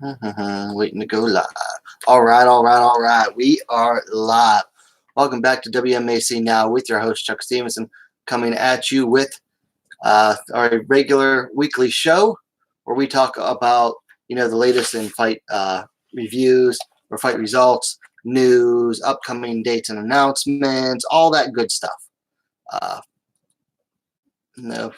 Waiting to go live. All right. We are live. Welcome back to WMAC Now with your host, Chuck Stevenson, coming at you with our regular weekly show where we talk about, the latest in fight reviews or fight results, news, upcoming dates and announcements, all that good stuff. No.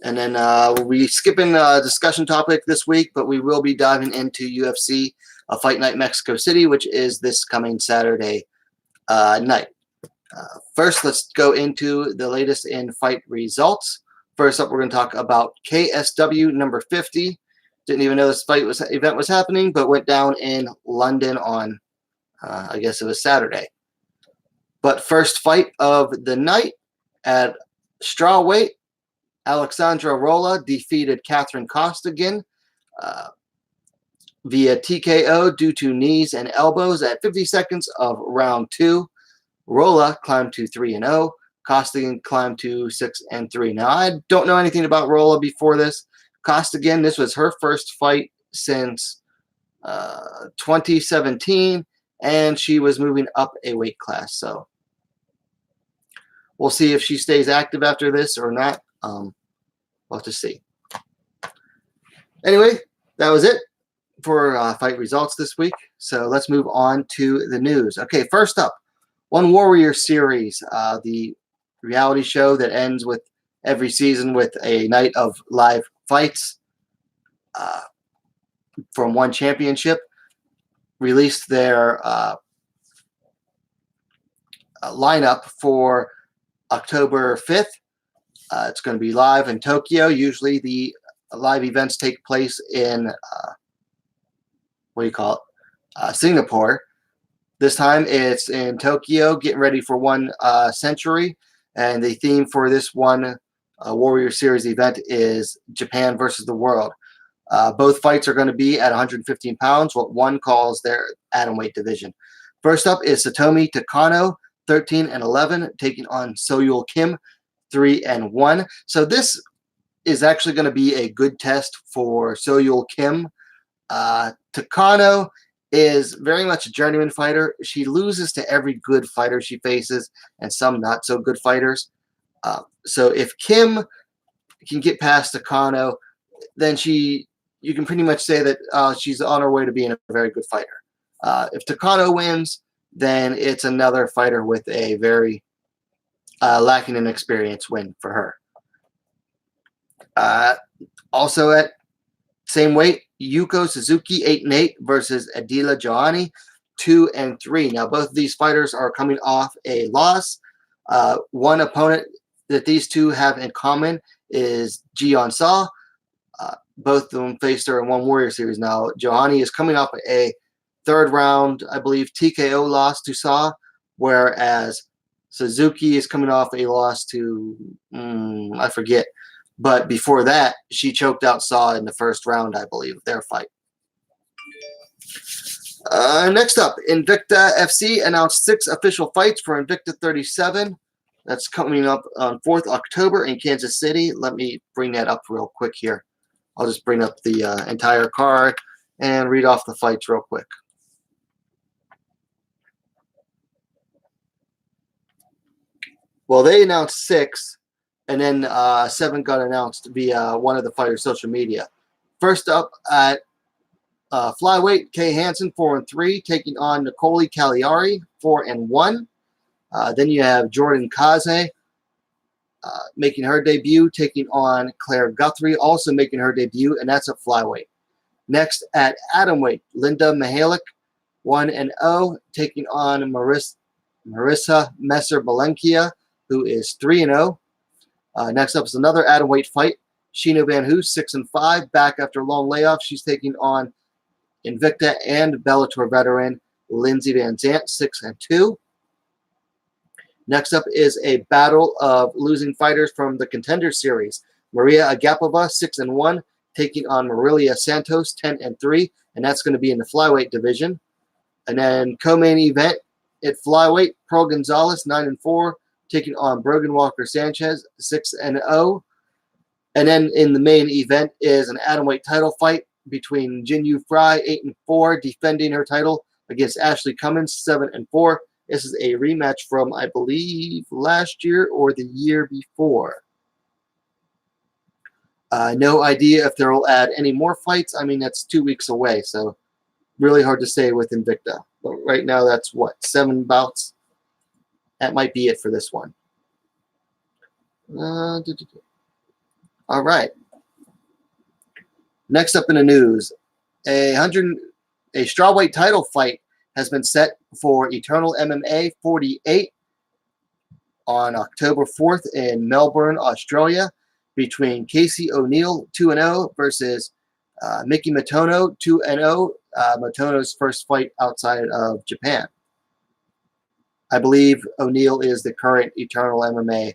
And then we'll be skipping a discussion topic this week, but we will be diving into UFC Fight Night Mexico City, which is this coming Saturday night. First, let's go into the latest in fight results. First up, we're going to talk about KSW number 50. Didn't even know this event was happening, but went down in London on, I guess it was Saturday. But first fight of the night at strawweight, Alexandra Rolla defeated Catherine Costigan via TKO due to knees and elbows at 50 seconds of round 2. Rolla climbed to 3-0. Costigan climbed to 6-3. Now, I don't know anything about Rolla before this. Costigan, this was her first fight since 2017, and she was moving up a weight class. So we'll see if she stays active after this or not. We'll have to see. Anyway, that was it for fight results this week. So let's move on to the news. Okay, first up, One Warrior Series, the reality show that ends with every season with a night of live fights from one championship, released their lineup for October 5th. It's going to be live in Tokyo. Usually the live events take place in, Singapore. This time it's in Tokyo, getting ready for one century. And the theme for this one Warrior Series event is Japan versus the world. Both fights are going to be at 115 pounds, what one calls their atomweight division. First up is Satomi Takano, 13-11, taking on Soyul Kim, 3-1. So this is actually going to be a good test for Soyul Kim. Takano is very much a journeyman fighter. She loses to every good fighter she faces and some not so good fighters. So if Kim can get past Takano, then you can pretty much say that she's on her way to being a very good fighter. If Takano wins, then it's another fighter with a very lacking in experience win for her. Also at same weight, Yuko Suzuki 8-8 versus Adila Johanny 2-3. Now both of these fighters are coming off a loss. One opponent that these two have in common is Jiyeon Sa. Both of them faced her in One Warrior Series. Now Johanny is coming off a third round, I believe, TKO loss to Sa, whereas Suzuki is coming off a loss to, I forget. But before that, she choked out Sa in the first round, I believe, their fight. Next up, Invicta FC announced 6 official fights for Invicta 37. That's coming up on 4th October in Kansas City. Let me bring that up real quick here. I'll just bring up the entire card and read off the fights real quick. Well, they announced 6, and then 7 got announced via one of the fighters' social media. First up at flyweight, Kay Hansen 4-3, taking on Nicole Cagliari 4-1. Then you have Jordan Kaze making her debut, taking on Claire Guthrie, also making her debut, and that's at flyweight. Next at atomweight, Linda Mihalik 1-0, taking on Marissa Messer-Balenkia, who is 3-0. Next up is another atomweight fight. Sheena Van Hoos, 6-5, back after a long layoff. She's taking on Invicta and Bellator veteran Lindsey Van Zant, 6-2. Next up is a battle of losing fighters from the Contender Series. Maria Agapova, 6-1, taking on Marilia Santos, 10-3, and that's going to be in the flyweight division. And then co-main event at flyweight, Pearl Gonzalez, 9-4, taking on Brogan Walker Sanchez, 6-0. And then in the main event is an atomweight title fight. between Jinyu Fry, 8-4, defending her title against Ashley Cummins, 7-4. This is a rematch from, I believe, last year or the year before. No idea if they'll add any more fights. I mean, that's 2 weeks away, so really hard to say with Invicta. But right now, that's what, 7 bouts? That might be it for this one. All right. Next up in the news, a strawweight title fight has been set for Eternal MMA 48 on October 4th in Melbourne, Australia, between Casey O'Neill, 2-0, versus Miki Matono, 2-0. Matono's first fight outside of Japan. I believe O'Neill is the current Eternal MMA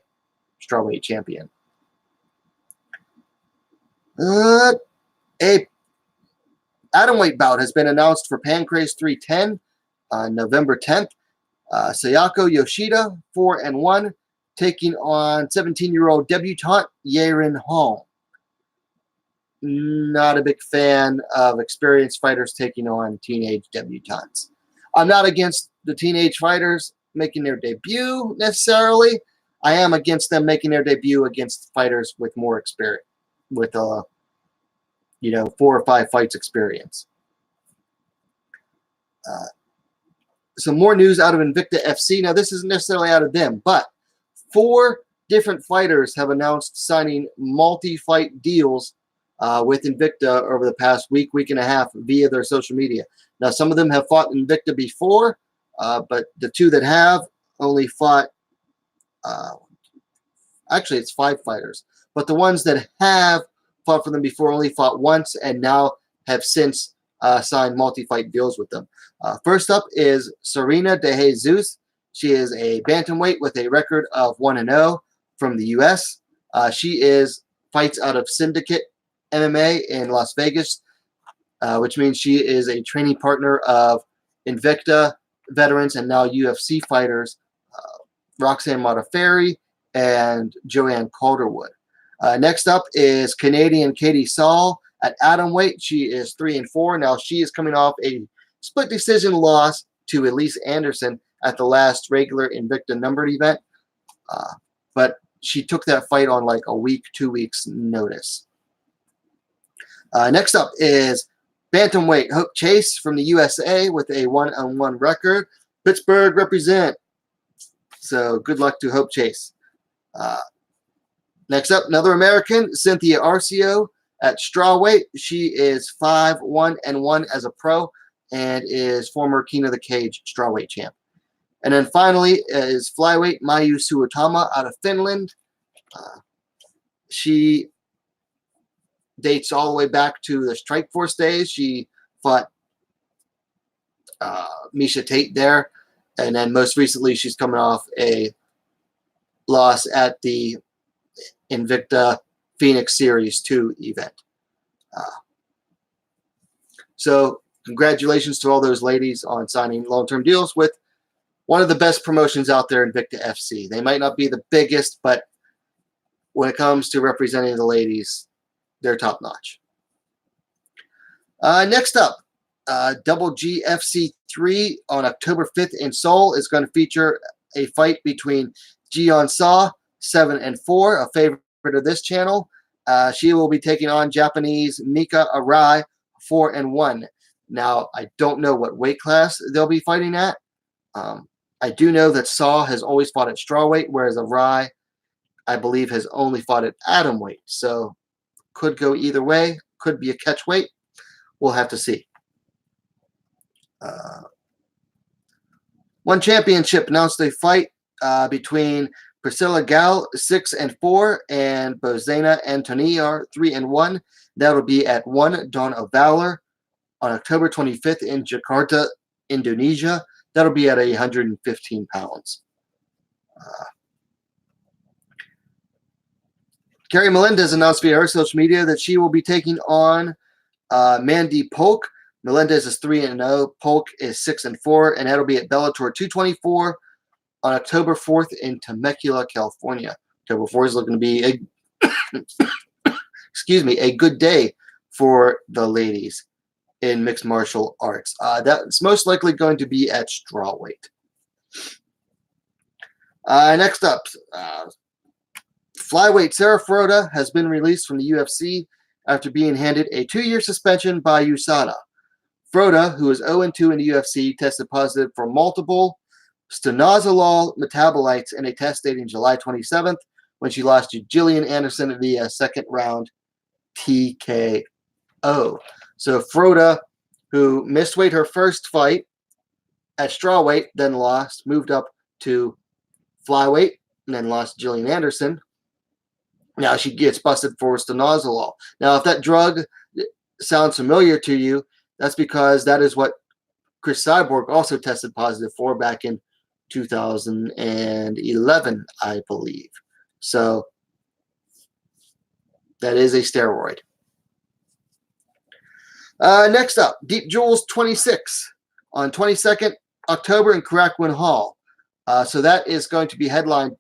strawweight champion. A atomweight bout has been announced for Pancrase 310 on November 10th. Sayako Yoshida, 4-1, taking on 17-year-old debutante Yerin Hong. Not a big fan of experienced fighters taking on teenage debutantes. I'm not against the teenage fighters making their debut necessarily. I am against them making their debut against fighters with more experience, with 4 or 5 fights experience. Some more news out of Invicta FC. Now, this isn't necessarily out of them, but 4 different fighters have announced signing multi-fight deals with Invicta over the past week and a half via their social media. Now, some of them have fought Invicta before, but the 2 that have only fought, actually it's 5 fighters, but the ones that have fought for them before only fought once and now have since signed multi-fight deals with them. First up is Serena De Jesus. She is a bantamweight with a record of 1-0 from the U.S. She fights out of Syndicate MMA in Las Vegas, which means she is a training partner of Invicta veterans and now UFC fighters Roxanne Modafferi and Joanne Calderwood. Next up is Canadian Katie Saul at atomweight. She is 3-4. Now she is coming off a split decision loss to Elise Anderson at the last regular Invicta numbered event, but she took that fight on like a week, 2 weeks notice. Next up is bantamweight Hope Chase from the USA with a 1-1 record. Pittsburgh represent. So good luck to Hope Chase. Next up, another American, Cynthia Arcio at strawweight. She is 5-1-1 as a pro and is former King of the Cage strawweight champ. And then finally is flyweight Mayu Suotama out of Finland. She dates all the way back to the Strikeforce days. She fought Misha Tate there. And then most recently, she's coming off a loss at the Invicta Phoenix Series 2 event. So congratulations to all those ladies on signing long-term deals with one of the best promotions out there, Invicta FC. They might not be the biggest, but when it comes to representing the ladies, they're top-notch. Next up, Double GFC 3 on October 5th in Seoul is going to feature a fight between Jiyeon Sa, 7-4, a favorite of this channel. She will be taking on Japanese Mika Arai, 4-1. Now, I don't know what weight class they'll be fighting at. I do know that Sa has always fought at strawweight, whereas Arai, I believe, has only fought at atomweight. So, could go either way. Could be a catch weight. We'll have to see. One Championship announced a fight between Priscilla Gal, 6-4, and Bozena Antoniar, 3-1. That'll be at 1 Dawn of Valor on October 25th in Jakarta, Indonesia. That'll be at 115 pounds. Carrie Melendez announced via her social media that she will be taking on Mandy Polk. Melendez is 3-0. Polk is 6-4, and that'll be at Bellator 224 on October 4th in Temecula, California. October 4th is looking to be a good day for the ladies in mixed martial arts. That's most likely going to be at strawweight. Next up, flyweight Sarah Froda has been released from the UFC after being handed a 2-year suspension by USADA. Froda, who is 0-2 in the UFC, tested positive for multiple stanozolol metabolites in a test dating July 27th when she lost to Jillian Anderson via second round TKO. So Froda, who missed weight her first fight at strawweight, then lost, moved up to flyweight, and then lost Jillian Anderson. Now she gets busted for stanozolol. Now, if that drug sounds familiar to you, that's because that is what Chris Cyborg also tested positive for back in 2011, I believe. So that is a steroid. Next up, Deep Jewels 26 on 22nd October in Korakuen Hall. So that is going to be headlined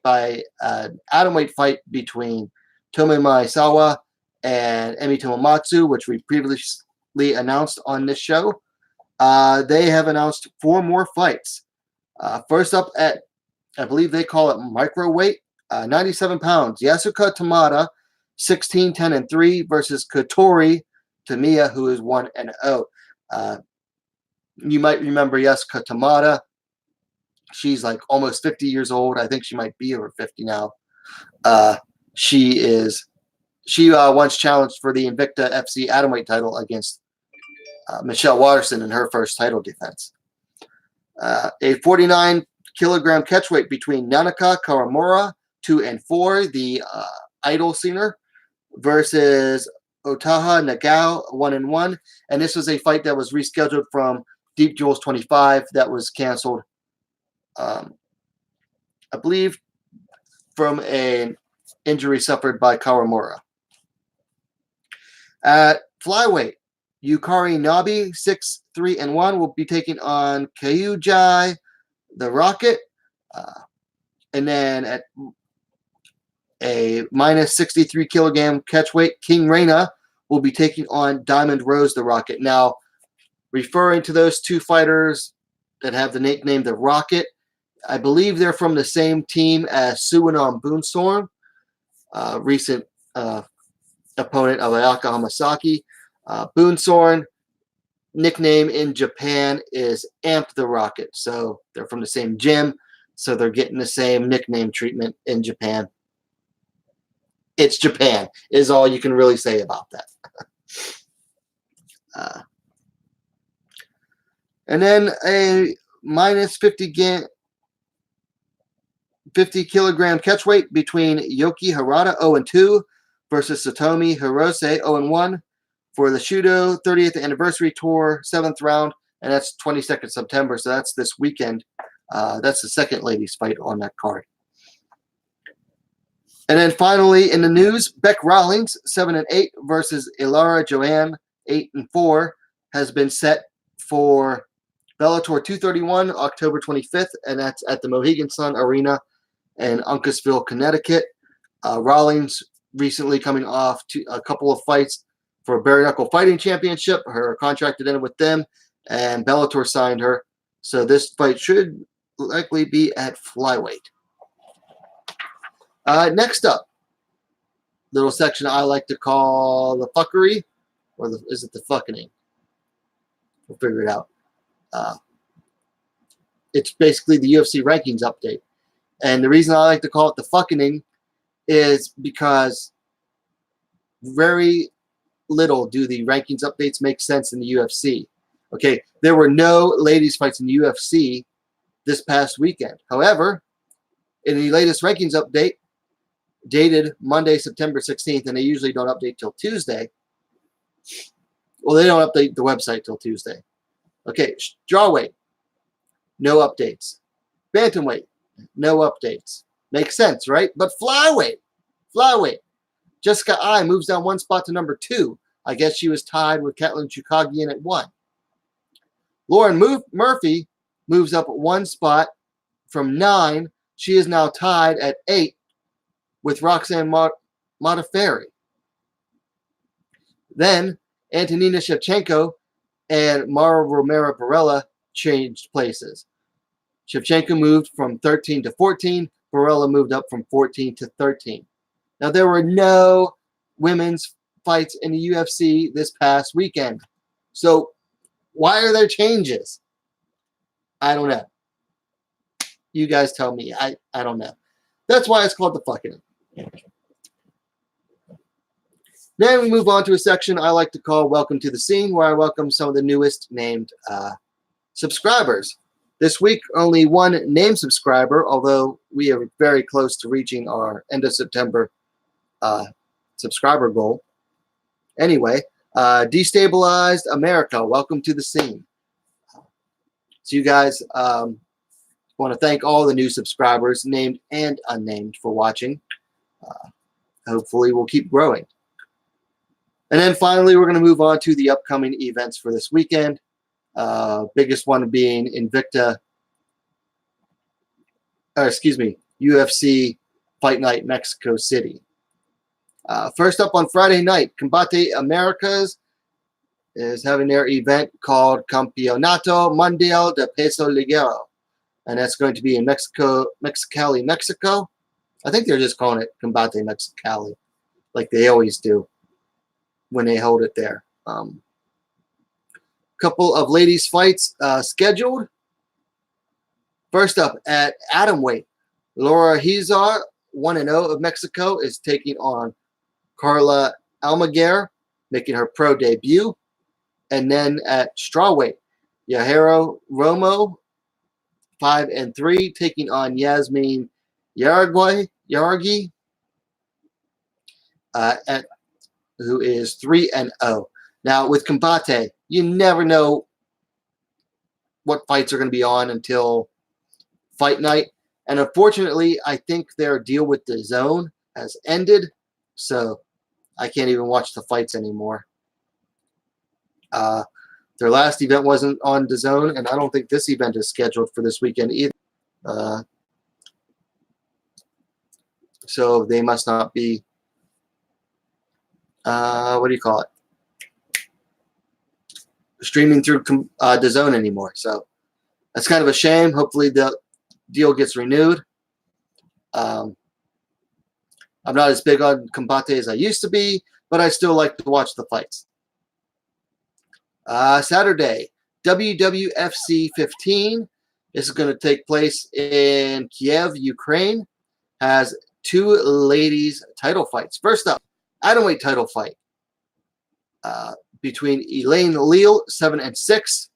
by an atomweight fight between Tomomi Sawa and Emi Tomomatsu, which we previously announced on this show. They have announced 4 more fights. First up at, I believe they call it microweight, 97 pounds. Yasuka Tamada, 16-10-3 versus Kotori Tamiya, who is 1-0. You might remember Yasuka Tamada. She's like almost 50 years old. I think she might be over 50 now. She once challenged for the Invicta FC atomweight title against Michelle Watterson in her first title defense. A 49-kilogram catchweight between Nanaka Kawamura, 2-4, the idol singer, versus Otaha Nagao, 1-1. And this was a fight that was rescheduled from Deep Jewels 25 that was canceled, I believe, from an injury suffered by Kawamura. At flyweight, Yukari Nabi, 6-3-1, will be taking on Kyujai the Rocket. And then at a minus 63 kilogram catchweight, King Reina will be taking on Diamond Rose the Rocket. Now, referring to those two fighters that have the nickname the Rocket, I believe they're from the same team as Suwon Boonstorm, recent opponent of Ayaka Hamasaki. Boonstorm, nickname in Japan is Amp the Rocket. So they're from the same gym, so they're getting the same nickname treatment in Japan. It's Japan, is all you can really say about that. And then a minus 50 kilogram catchweight between Yoki Harada, 0-2, versus Satomi Hirose, 0-1, for the Shudo 30th Anniversary Tour, 7th round, and that's 22nd September, so that's this weekend. That's the second ladies' fight on that card. And then finally, in the news, Beck Rawlings, 7-8, versus Ilara Joanne, 8-4, has been set for Bellator 231, October 25th, and that's at the Mohegan Sun Arena in Uncasville, Connecticut. Rawlings recently coming off a couple of fights for Bare Knuckle Fighting Championship. Her contract ended with them, and Bellator signed her. So this fight should likely be at flyweight. Next up, little section I like to call the fuckery, or is it the fucking? We'll figure it out. It's basically the UFC rankings update. And the reason I like to call it the fucking is because very little do the rankings updates make sense in the UFC. Okay, there were no ladies fights in the UFC this past weekend. However, in the latest rankings update, dated Monday, September 16th, and they usually don't update till Tuesday. Well, they don't update the website till Tuesday. Okay, strawweight, no updates. Bantamweight, no updates. Makes sense, right? But flyweight. Jessica I moves down 1 spot to number 2. I guess she was tied with Katlyn Chukagian at 1. Lauren Murphy moves up 1 spot from 9. She is now tied at 8 with Roxanne Modafferi. Then Antonina Shevchenko and Mara Romero Barella changed places. Shevchenko moved from 13 to 14. Barella moved up from 14 to 13. Now, there were no women's fights in the UFC this past weekend. So, why are there changes? I don't know. You guys tell me. I don't know. That's why it's called the fucking. Then we move on to a section I like to call Welcome to the Scene, where I welcome some of the newest named subscribers. This week, only one named subscriber, although we are very close to reaching our end of September subscriber goal. Anyway, Destabilized America, welcome to the scene. So you guys want to thank all the new subscribers, named and unnamed, for watching. Hopefully we'll keep growing. And then finally, we're going to move on to the upcoming events for this weekend. Biggest one being UFC Fight Night Mexico City. First up on Friday night, Combate Americas is having their event called Campeonato Mundial de Peso Ligero. And that's going to be in Mexicali, Mexico. I think they're just calling it Combate Mexicali, like they always do when they hold it there. Couple of ladies' fights scheduled. First up at atomweight, Laura Hizar, 1-0 of Mexico, is taking on Carla Almaguer, making her pro debut. And then at strawweight, Yahiro Romo, 5-3, taking on Yasmin Yargi, who is 3-0. Now, with Combate, you never know what fights are going to be on until fight night. And unfortunately, I think their deal with the Zone has ended, so I can't even watch the fights anymore. Their last event wasn't on the Zone, and I don't think this event is scheduled for this weekend either. So they must not be, what do you call it? Streaming through the Zone anymore. So that's kind of a shame. Hopefully the deal gets renewed. I'm not as big on Combate as I used to be, but I still like to watch the fights. Saturday, WWFC 15. This is going to take place in Kiev, Ukraine. Has two ladies title fights. First up, atomweight title fight between Elaine Leal, 7-6,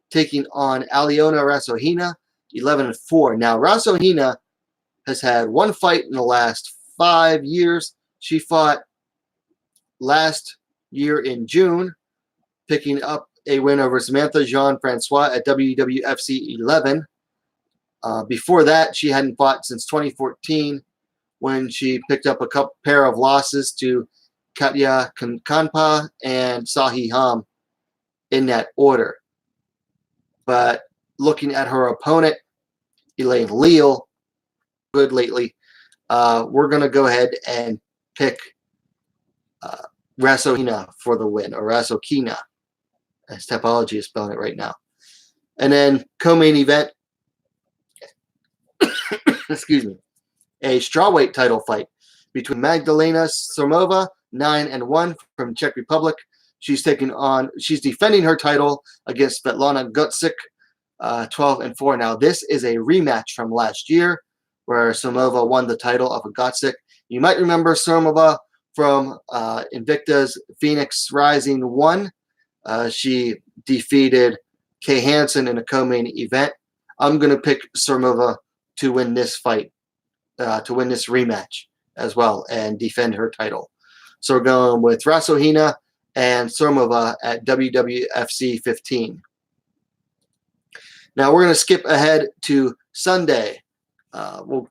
taking on Aliona Rasohina, 11-4. Now, Rasohina has had one fight in the last 5 years. She fought last year in June, picking up a win over Samantha Jean-Francois at WWFC 11. Before that, she hadn't fought since 2014 when she picked up a pair of losses to Katya Kanpa and Sahi Ham in that order. But looking at her opponent, Elaine Leal, good lately, we're going to go ahead and pick Rasohina for the win, or Rasokina, as Topology is spelling it right now. And then co-main event, excuse me, a strawweight title fight between Magdalena Sormova, 9-1 from Czech Republic. She's defending her title against Svetlana Gutsic, 12-4. Now, this is a rematch from last year where Sormova won the title of Gutsic. You might remember Sormova from Invicta's Phoenix Rising 1. She defeated Kay Hansen in a co-main event. I'm going to pick Sormova to win this fight, to win this rematch as well, and defend her title. So we're going with Rasohina and Sormova at WWFC 15. Now we're going to skip ahead to Sunday. We'll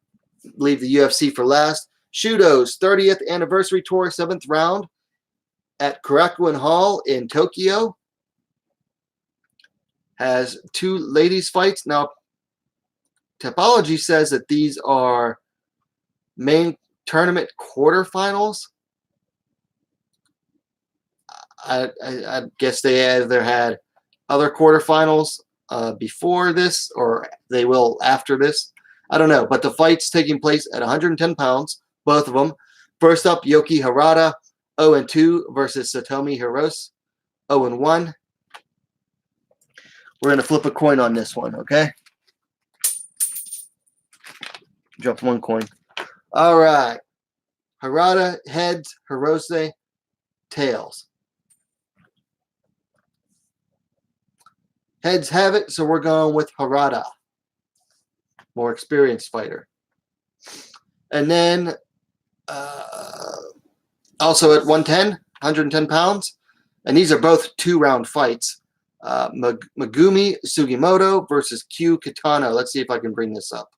leave the UFC for last. Shudo's 30th anniversary tour, 7th round at Korakuen Hall in Tokyo. Has two ladies fights. Now, Topology says that these are main tournament quarterfinals. I guess they either had other quarterfinals before this, or they will after this. I don't know. But the fight's taking place at 110 pounds, both of them. First up, Yoki Harada, 0-2 versus Satomi Hirose, 0-1. We're going to flip a coin on this one, okay? Drop one coin. All right. Harada, heads. Hirose, tails. Heads have it, so we're going with Harada. More experienced fighter. And then also at 110 pounds, and these are both 2-round fights. Megumi Sugimoto versus Q Kitano. Let's see if I can bring this up.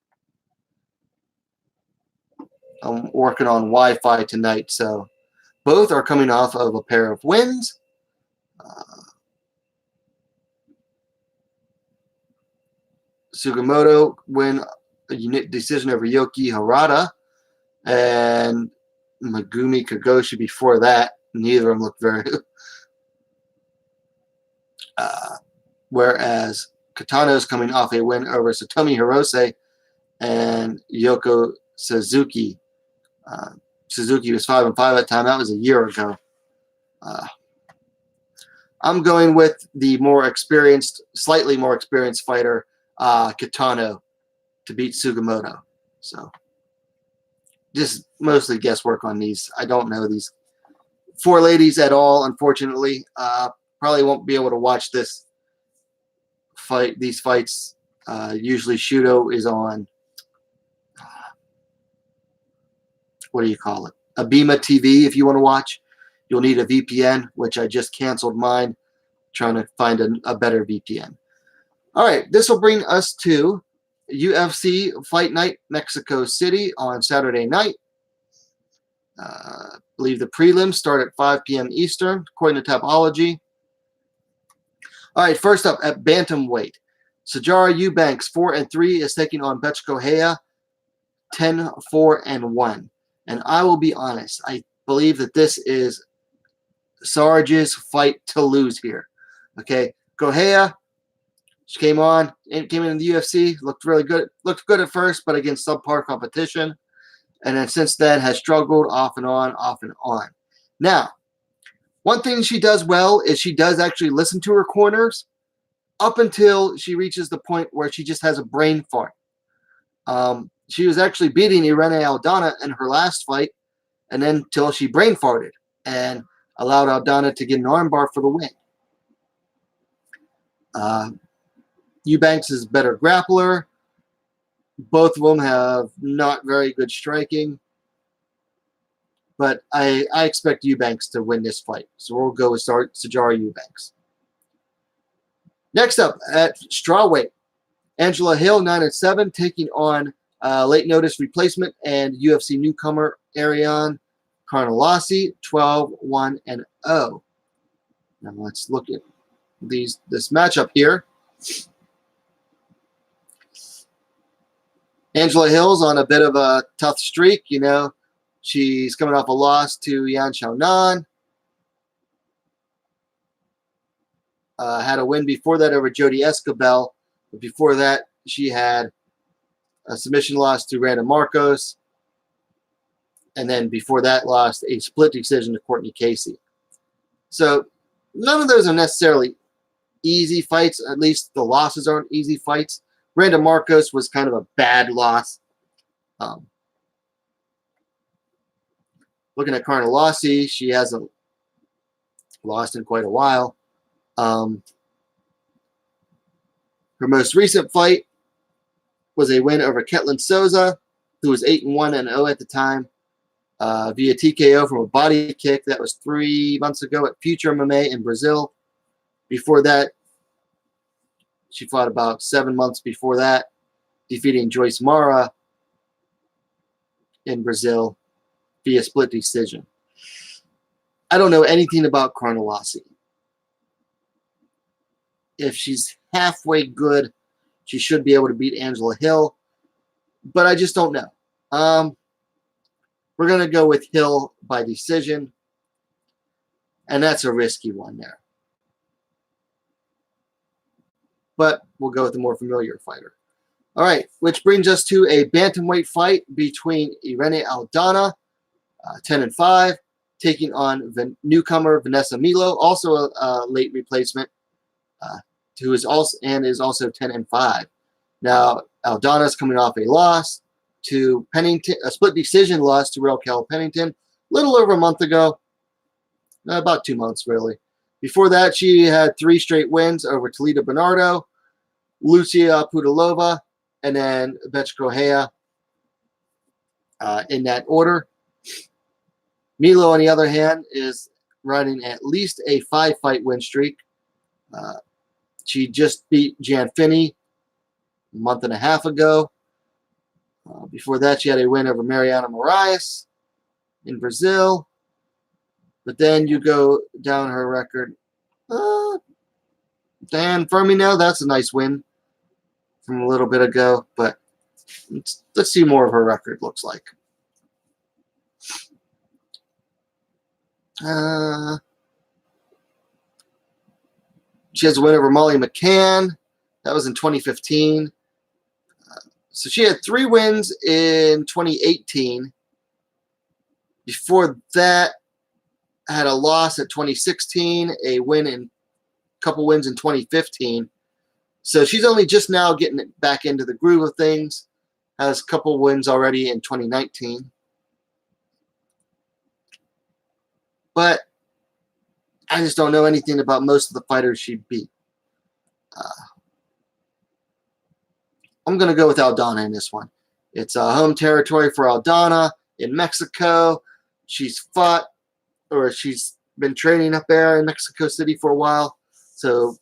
I'm working on Wi-Fi tonight, so both are coming off of a pair of wins. Sugimoto win a unit decision over Yoki Harada, and Megumi Kagoshi before that. Neither of them looked very whereas Kitano's coming off a win over Satomi Hirose and Yoko Suzuki. Suzuki was 5-5 at the time. That was a year ago. I'm going with the slightly more experienced fighter, Kitano, to beat Sugimoto. So just mostly guesswork on these. I don't know these 4 ladies at all, unfortunately. Probably won't be able to watch these fights. Usually Shudo is on, what do you call it? Abima TV if you want to watch. You'll need a VPN, which I just canceled mine, trying to find a better VPN. All right, this will bring us to UFC Fight Night, Mexico City on Saturday night. I believe the prelims start at 5 p.m. Eastern, according to Tapology. All right, first up at bantamweight, Sijara Eubanks, 4-3, is taking on Bethe Correia, 10-4-1. And I will be honest, I believe that this is Sarge's fight to lose here. Okay, Correia, she came in the UFC, looked really good. Looked good at first, but against subpar competition. And then since then has struggled off and on. Now, one thing she does well is she does actually listen to her corners up until she reaches the point where she just has a brain fart. She was actually beating Irene Aldana in her last fight, and then till she brain farted and allowed Aldana to get an armbar for the win. Eubanks is a better grappler. Both of them have not very good striking. But I expect Eubanks to win this fight. So we'll go with Sijara Eubanks. Next up at strawweight, Angela Hill, 9-7, taking on late notice replacement and UFC newcomer Ariane Carnelossi, 12-1-0. Now let's look at this matchup here. Angela Hill's on a bit of a tough streak, you know. She's coming off a loss to Yan Xiaonan. Had a win before that over Jodie Escobel. But before that, she had a submission loss to Randa Marcos. And then before that, lost a split decision to Courtney Casey. So none of those are necessarily easy fights. At least the losses aren't easy fights. Randa Marcos was kind of a bad loss. Looking at Carnelossi, she hasn't lost in quite a while. Her most recent fight was a win over Ketlin Souza, who was 8-1-0 at the time, via TKO from a body kick. That was 3 months ago at Future MMA in Brazil. Before that, she fought about 7 months before that, defeating Joyce Mara in Brazil via split decision. I don't know anything about Carnelossi. If she's halfway good, she should be able to beat Angela Hill, but I just don't know. We're going to go with Hill by decision. and that's a risky one there. But we'll go with a more familiar fighter. All right, which brings us to a bantamweight fight between Irene Aldana, 10-5, taking on newcomer Vanessa Melo, also a late replacement, who is also 10-5. Now Aldana is coming off a loss to Pennington, a split decision loss to Raquel Pennington, a little over a month ago, about 2 months really. Before that, she had 3 straight wins over Toledo Bernardo, Lucia Pudilova, and then Betch Correia, in that order. Melo, on the other hand, is riding at least a 5-fight win streak. She just beat Jan Finney a month and a half ago. Before that, she had a win over Mariana Moraes in Brazil. But then you go down her record. Dan Firmino, that's a nice win from a little bit ago. But let's see more of her record looks like. She has a win over Molly McCann. That was in 2015. So she had 3 wins in 2018. Before that, had a loss at 2016, a couple wins in 2015. So she's only just now getting back into the groove of things. Has a couple wins already in 2019. But I just don't know anything about most of the fighters she beat. I'm going to go with Aldana in this one. It's home territory for Aldana in Mexico. She's been training up there in Mexico City for a while, so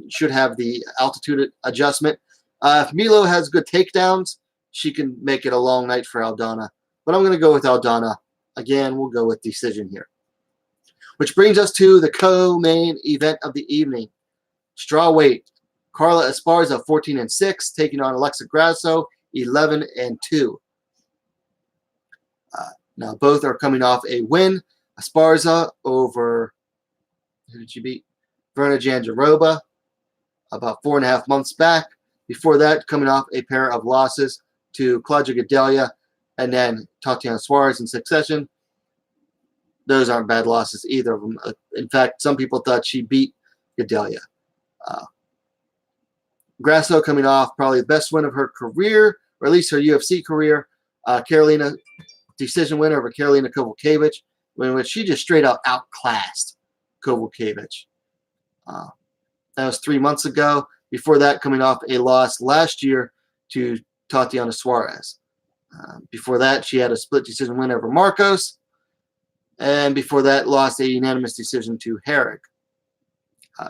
should have the altitude adjustment. If Melo has good takedowns, she can make it a long night for Aldana. But I'm going to go with Aldana. Again, we'll go with decision here. Which brings us to the co-main event of the evening. Strawweight. Carla Esparza, 14-6, taking on Alexa Grasso, 11-2. Now both are coming off a win. Esparza over, who did she beat? Verna Jandiroba about 4.5 months back. Before that, coming off a pair of losses to Claudia Gadelha and then Tatiana Suarez in succession. Those aren't bad losses, either of them. In fact, some people thought she beat Gadelha. Grasso coming off probably the best win of her career, or at least her UFC career. Carolina decision winner over Karolina Kowalkiewicz, in which she just straight out outclassed Kowalkiewicz. That was 3 months ago. Before that, coming off a loss last year to Tatiana Suarez. Before that, she had a split decision win over Marcos. And before that, lost a unanimous decision to Herrig.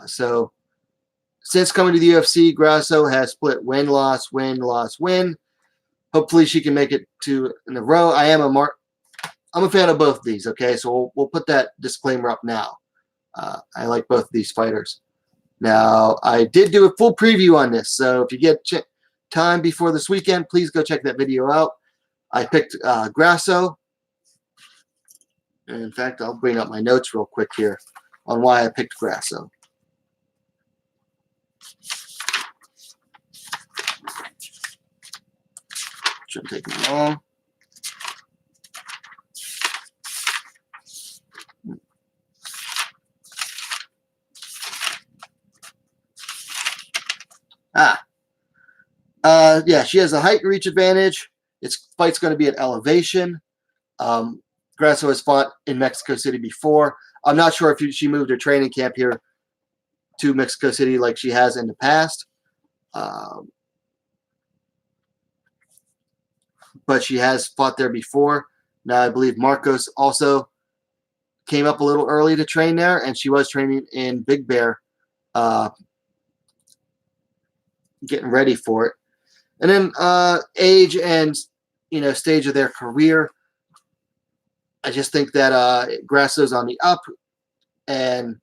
So since coming to the UFC, Grasso has split win, loss, win, loss, win. Hopefully she can make it to in a row. I'm a fan of both of these, okay? So we'll put that disclaimer up now. I like both of these fighters. Now, I did do a full preview on this, so if you get time before this weekend, please go check that video out. I picked Grasso. And in fact, I'll bring up my notes real quick here on why I picked Grasso. Shouldn't take me long. Yeah, she has a height and reach advantage. Its fight's going to be at elevation. Grasso has fought in Mexico City before. I'm not sure if she moved her training camp here to Mexico City like she has in the past. But she has fought there before. Now, I believe Marcos also came up a little early to train there, and she was training in Big Bear, getting ready for it. And then age and stage of their career. I just think that Grasso's on the up, and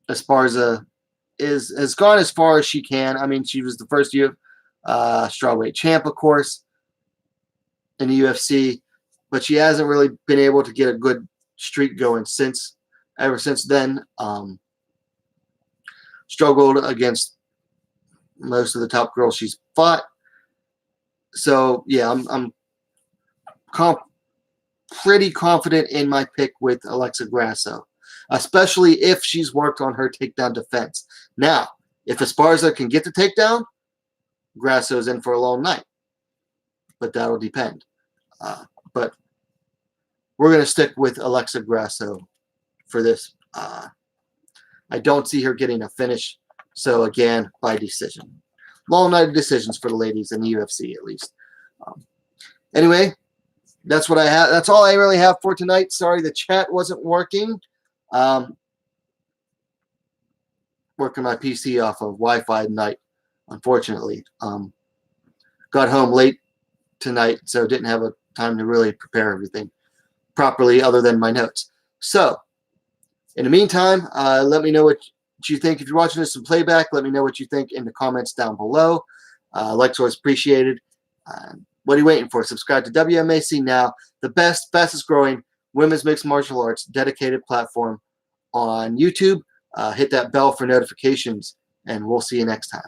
Esparza has gone as far as she can. I mean, she was the first strawweight champ, of course, in the UFC, but she hasn't really been able to get a good streak going since. ever since then. Struggled against most of the top girls she's fought. So yeah, I'm pretty confident in my pick with Alexa Grasso, especially if she's worked on her takedown defense. Now, if Esparza can get the takedown, Grasso's in for a long night, but that'll depend. But we're going to stick with Alexa Grasso for this. I don't see her getting a finish, so again, by decision. Long night of decisions for the ladies in the UFC, at least. Anyway, that's what I have. That's all I really have for tonight. Sorry, the chat wasn't working. Working my PC off of Wi-Fi tonight, unfortunately. Got home late tonight, so didn't have a time to really prepare everything properly other than my notes. So, in the meantime, let me know what you think. If you're watching this in playback, let me know what you think in the comments down below. Likes always appreciated. What are you waiting for? Subscribe to WMAC now, the best, fastest growing women's mixed martial arts dedicated platform on YouTube. Hit that bell for notifications, and we'll see you next time.